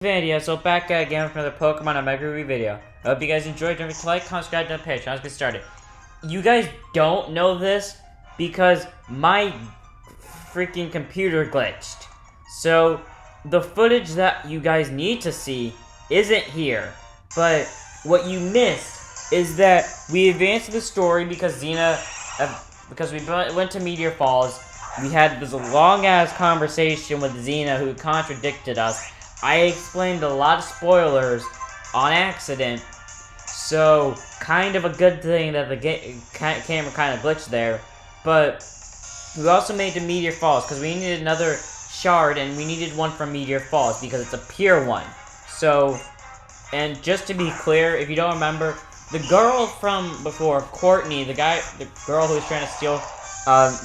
Video, so back again with another Pokemon Omega Review video. I hope you guys enjoyed. Don't forget to like, comment, subscribe, and page. Now let's get started. You guys don't know this because my freaking computer glitched. So the footage that you guys need to see isn't here. But what you missed is that we advanced the story because because we went to Meteor Falls. We had this long-ass conversation with Xena who contradicted us. I explained a lot of spoilers on accident, so kind of a good thing that the camera kind of glitched there. But we also made the Meteor Falls because we needed another shard, and we needed one from Meteor Falls because it's a pure one. So, and just to be clear, if you don't remember, the girl from before, Courtney, the girl who was trying to steal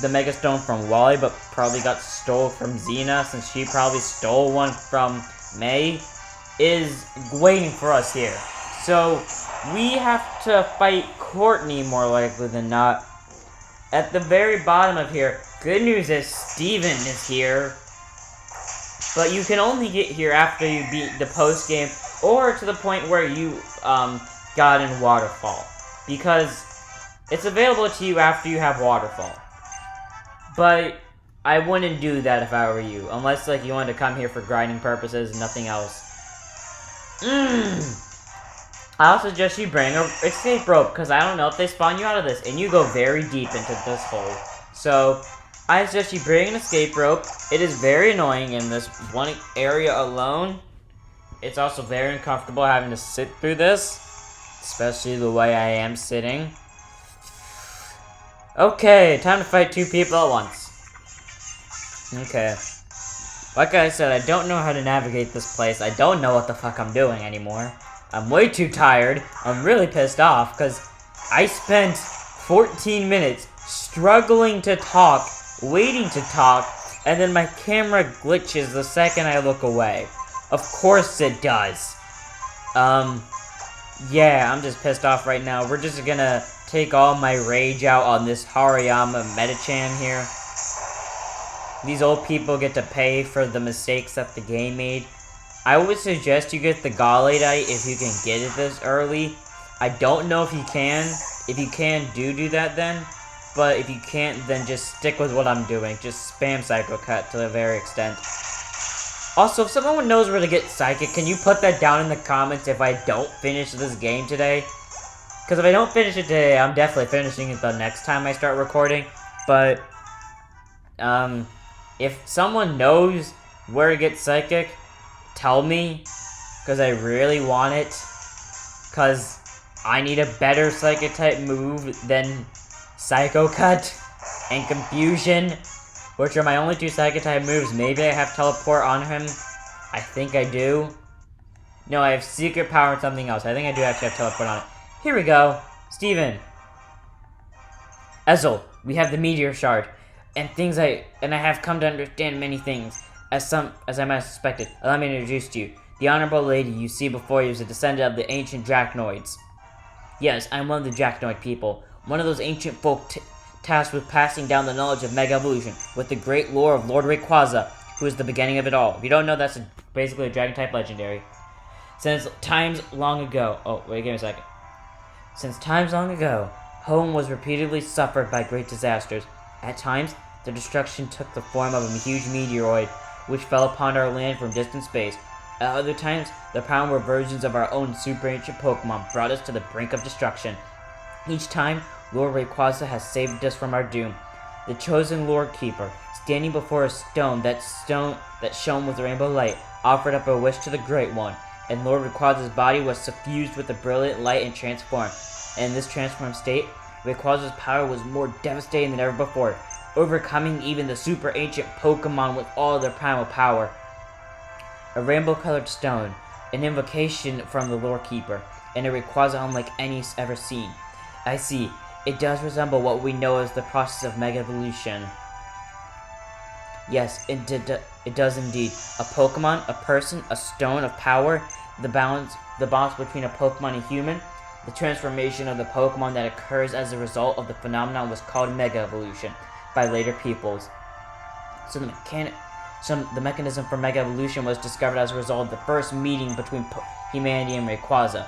the Mega Stone from Wally, but probably got stole from Xena since she probably stole one from May, is waiting for us here. So we have to fight Courtney more likely than not. At the very bottom of here, good news is Steven is here. But you can only get here after you beat the post game or to the point where you got in Waterfall. Because it's available to you after you have Waterfall. But I wouldn't do that if I were you, unless like you wanted to come here for grinding purposes and nothing else. I also suggest you bring an escape rope, because I don't know if they spawn you out of this, and you go very deep into this hole. So, I suggest you bring an escape rope. It is very annoying in this one area alone. It's also very uncomfortable having to sit through this, especially the way I am sitting. Okay, time to fight two people at once. Okay. Like I said, I don't know how to navigate this place. I don't know what the fuck I'm doing anymore. I'm way too tired. I'm really pissed off because I spent 14 minutes struggling to talk, waiting to talk, and then my camera glitches the second I look away. Of course it does. Yeah, I'm just pissed off right now. We're just gonna take all my rage out on this Hariyama Metachan here. These old people get to pay for the mistakes that the game made. I would suggest you get the Galladite if you can get it this early. I don't know if you can. If you can, do that then. But if you can't, then just stick with what I'm doing. Just spam Psycho Cut to the very extent. Also, if someone knows where to get Psychic, can you put that down in the comments if I don't finish this game today? Because if I don't finish it today, I'm definitely finishing it the next time I start recording. But, if someone knows where to get Psychic, tell me, because I really want it, because I need a better Psychic type move than Psycho Cut and Confusion, which are my only two Psychic type moves. Maybe I have Teleport on him. I think I do. No, I have Secret Power and something else. I think I do actually have Teleport on it. Here we go. Steven. Ezel, we have the Meteor Shard. And I have come to understand many things, as I might have suspected. Allow me to introduce to you. The honorable lady you see before you is a descendant of the ancient Dracnoids. Yes, I'm one of the Dracnoid people, one of those ancient folk tasked with passing down the knowledge of Mega Evolution, with the great lore of Lord Rayquaza, who is the beginning of it all. If you don't know, that's basically a Dragon-type legendary. Since times long ago... Oh, wait, give me a second. Since times long ago, home was repeatedly suffered by great disasters. At times, the destruction took the form of a huge meteoroid, which fell upon our land from distant space. At other times, the power versions of our own super ancient Pokemon brought us to the brink of destruction. Each time, Lord Rayquaza has saved us from our doom. The chosen Lord Keeper, standing before a stone that shone with rainbow light, offered up a wish to the Great One, and Lord Rayquaza's body was suffused with a brilliant light and transformed. And in this transformed state, Rayquaza's power was more devastating than ever before, overcoming even the super ancient Pokemon with all their primal power. A rainbow-colored stone, an invocation from the Lore Keeper, and a Rayquaza unlike any ever seen. I see, it does resemble what we know as the process of Mega Evolution. Yes, it does indeed. A Pokemon, a person, a stone of power, the balance between a Pokemon and a human. The transformation of the Pokemon that occurs as a result of the phenomenon was called Mega Evolution by later peoples. So The mechanism for Mega Evolution was discovered as a result of the first meeting between humanity and Rayquaza.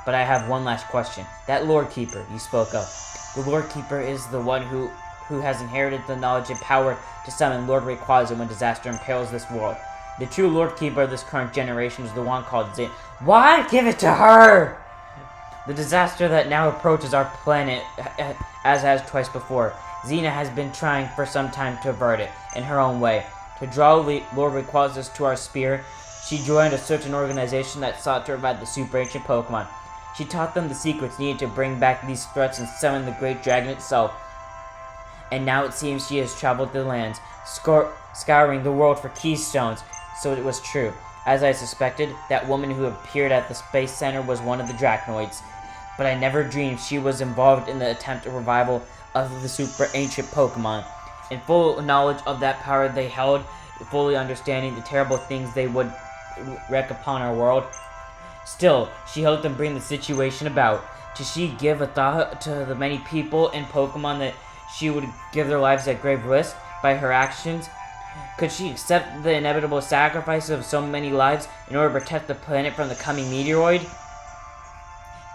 But I have one last question. That Lord Keeper you spoke of. The Lord Keeper is the one who has inherited the knowledge and power to summon Lord Rayquaza when disaster impales this world. The true Lord Keeper of this current generation is the one called Xena. Why? Give it to her! The disaster that now approaches our planet, as has twice before, Xena has been trying for some time to avert it, in her own way. To draw Lord Rayquaza to our sphere, she joined a certain organization that sought to revive the super ancient Pokemon. She taught them the secrets needed to bring back these threats and summon the great dragon itself. And now it seems she has traveled the lands, scouring the world for keystones. So it was true. As I suspected, that woman who appeared at the Space Center was one of the Dracnoids. But I never dreamed she was involved in the attempted revival of the super ancient Pokemon. In full knowledge of that power they held, fully understanding the terrible things they would wreak upon our world, still, she helped them bring the situation about. Did she give a thought to the many people and Pokemon that she would give their lives at grave risk by her actions? Could she accept the inevitable sacrifice of so many lives in order to protect the planet from the coming meteoroid?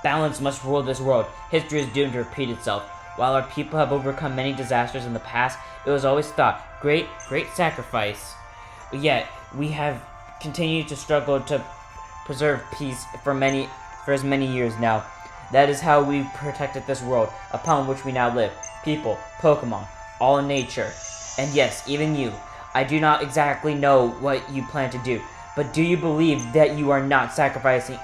Balance must rule this world. History is doomed to repeat itself. While our people have overcome many disasters in the past, it was always thought, great sacrifice. Yet, we have continued to struggle to preserve peace for as many years now. That is how we protected this world, upon which we now live. People, Pokemon, all in nature. And yes, even you. I do not exactly know what you plan to do, but do you believe that you are not sacrificing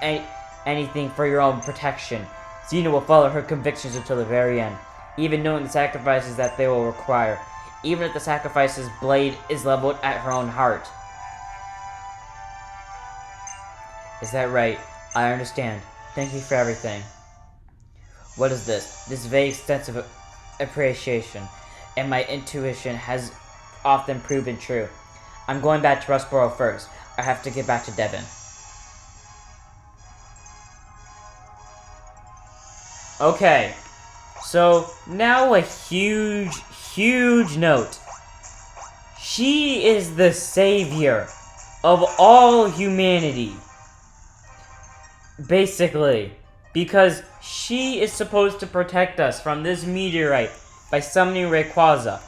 anything for your own protection? Xena will follow her convictions until the very end, even knowing the sacrifices that they will require, even if the sacrifice's blade is leveled at her own heart. Is that right? I understand. Thank you for everything. What is this? This vague sense of appreciation, and my intuition has often proven true. I'm going back to Rustboro first. I have to get back to Devon. Okay, so now a huge note. She is the savior of all humanity. Basically, because she is supposed to protect us from this meteorite by summoning Rayquaza.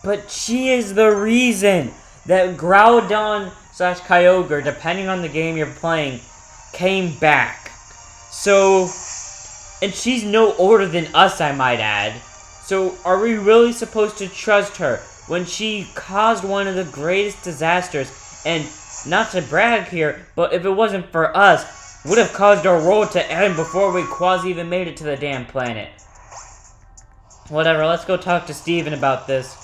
But she is the reason that Groudon/Kyogre, depending on the game you're playing, came back. So, and she's no older than us, I might add. So, are we really supposed to trust her when she caused one of the greatest disasters? And not to brag here, but if it wasn't for us, would have caused our world to end before Rayquaza even made it to the damn planet. Whatever, let's go talk to Steven about this.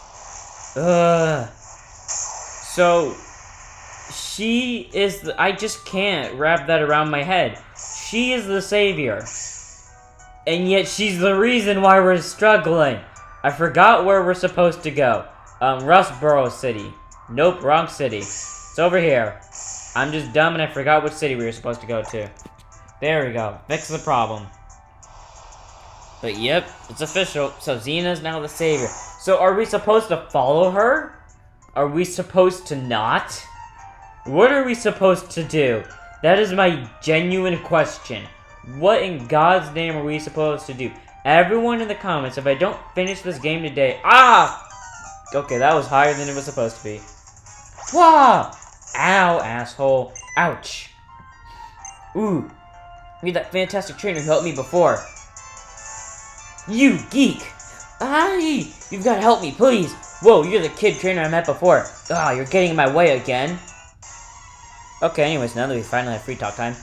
So, she is I just can't wrap that around my head. She is the savior. And yet she's the reason why we're struggling. I forgot where we're supposed to go. Rustboro City. Nope, wrong city. It's over here. I'm just dumb and I forgot which city we were supposed to go to. There we go. Fix the problem. But yep, it's official. So Xena's now the savior. So are we supposed to follow her? Are we supposed to not? What are we supposed to do? That is my genuine question. What in God's name are we supposed to do? Everyone in the comments, if I don't finish this game today... Okay, that was higher than it was supposed to be. Wah! Ow, asshole. Ouch. Ooh. You're that fantastic trainer who helped me before. You geek! Aye! You've got to help me, please! Whoa, you're the kid trainer I met before. You're getting in my way again. Okay, anyways, now that we finally have free talk time.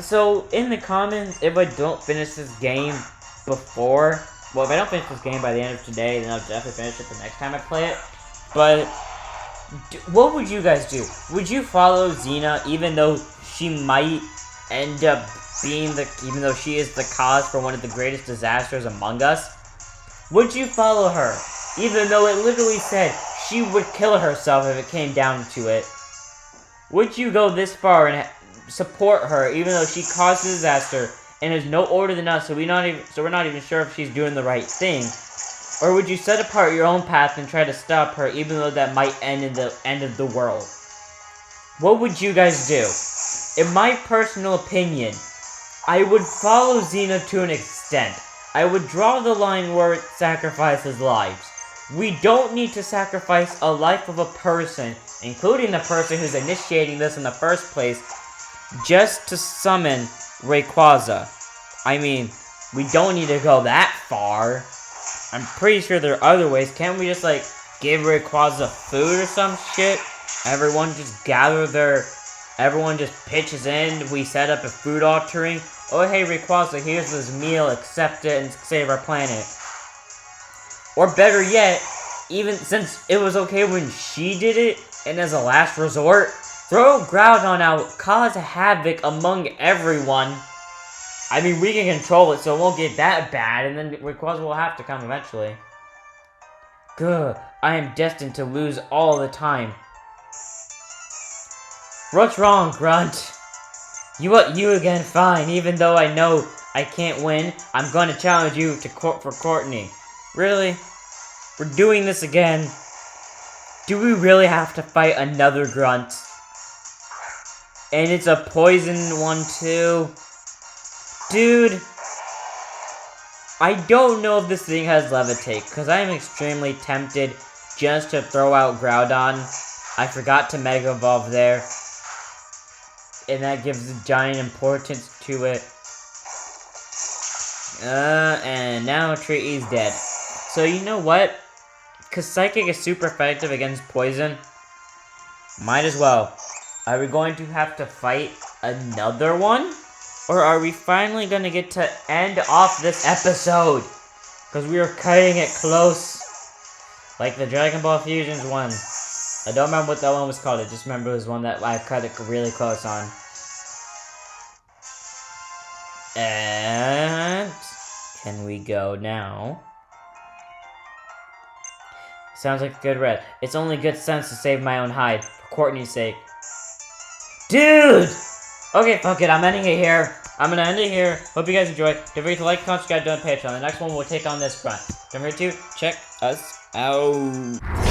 So, in the comments, if I don't finish this game before... Well, if I don't finish this game by the end of today, then I'll definitely finish it the next time I play it. But, what would you guys do? Would you follow Xena, even though she might end up being even though she is the cause for one of the greatest disasters among us? Would you follow her, even though it literally said she would kill herself if it came down to it? Would you go this far and support her, even though she caused the disaster and is no older than us, so we're not even sure if she's doing the right thing? Or would you set apart your own path and try to stop her, even though that might end in the end of the world? What would you guys do? In my personal opinion, I would follow Xena to an extent. I would draw the line where it sacrifices lives. We don't need to sacrifice a life of a person, including the person who's initiating this in the first place, just to summon Rayquaza. I mean, we don't need to go that far. I'm pretty sure there are other ways. Can't we just, like, give Rayquaza food or some shit? Everyone just everyone just pitches in, we set up a food altering. Oh, hey, Rayquaza, here's this meal, accept it and save our planet. Or better yet, even since it was okay when she did it, and as a last resort, throw Groudon out, cause havoc among everyone. I mean, we can control it, so it won't get that bad, and then Rayquaza will have to come eventually. Good, I am destined to lose all the time. What's wrong, Grunt? You again, fine. Even though I know I can't win, I'm going to challenge you to court for Courtney. Really? We're doing this again. Do we really have to fight another Grunt? And it's a poison one too. Dude. I don't know if this thing has Levitate, because I am extremely tempted just to throw out Groudon. I forgot to Mega Evolve there. And that gives a giant importance to it. And now Tree's dead. So you know what? Because Psychic is super effective against poison. Might as well. Are we going to have to fight another one? Or are we finally going to get to end off this episode? Because we are cutting it close. Like the Dragon Ball Fusions one. I don't remember what that one was called. I just remember it was one that I cut it really close on. And can we go now? Sounds like a good red. It's only good sense to save my own hide, for Courtney's sake. Dude! Okay, fuck it. I'm ending it here. I'm gonna end it here. Hope you guys enjoyed. Don't forget to like, comment, subscribe, donate, Patreon. The next one we'll take on this front. Don't forget to check us out.